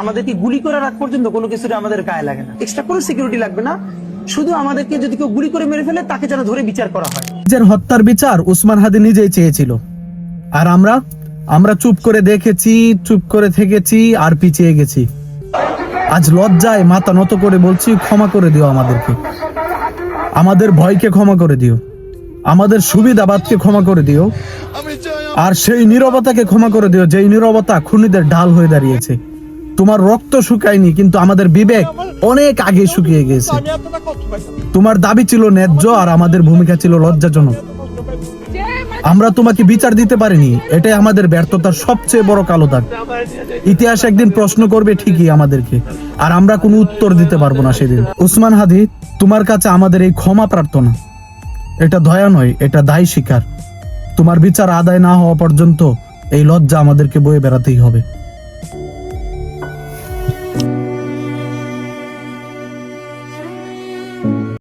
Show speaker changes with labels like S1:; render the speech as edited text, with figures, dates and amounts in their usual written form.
S1: আমাদেরকে গুলি করার আগ পর্যন্ত কোনো কিছুতে আমাদের গায়ে লাগে না, এক্সট্রা কোনো সিকিউরিটি লাগবে না, শুধু আমাদেরকে যদি কেউ গুলি করে মেরে ফেলে তাকে যেন ধরে বিচার করা হয়।
S2: নিজের হত্যার বিচার ওসমান হাদি নিজেই চেয়েছিল, আর আমরা চুপ করে দেখেছি, চুপ করে থেকেছি আর পিছিয়ে গেছি। আজ লজ্জায় মাথা নত করে বলছি, ক্ষমা করে দিও আমাদেরকে, আমাদের ভয়কে ক্ষমা করে দিও, আমাদের সুবিধাবাদকে ক্ষমা করে দিও, আর সেই নীরবতাকে ক্ষমা করে দিও যেই নীরবতা খুনিদের ঢাল হয়ে দাঁড়িয়েছে। তোমার রক্ত শুকায়নি, কিন্তু আমাদের বিবেক অনেক আগে শুকিয়ে গেছে। তোমার দাবি ছিল ন্যায্য আর আমাদের ভূমিকা ছিল লজ্জাজনক। আমরা তোমাকে বিচার দিতে পারিনি, এটাই আমাদের ব্যর্থতার সবচেয়ে বড় কালো দাগ। ইতিহাস একদিন প্রশ্ন করবে ঠিকই আমাদেরকে, আর আমরা কোনো উত্তর দিতে পারবো না সেদিন। ওসমান হাদি, তোমার কাছে আমাদের এই ক্ষমা প্রার্থনা, এটা দয়া নয়, এটা দায় স্বীকার। তোমার বিচার আদায় না হওয়া পর্যন্ত এই লজ্জা আমাদেরকে বয়ে বেড়াতেই হবে।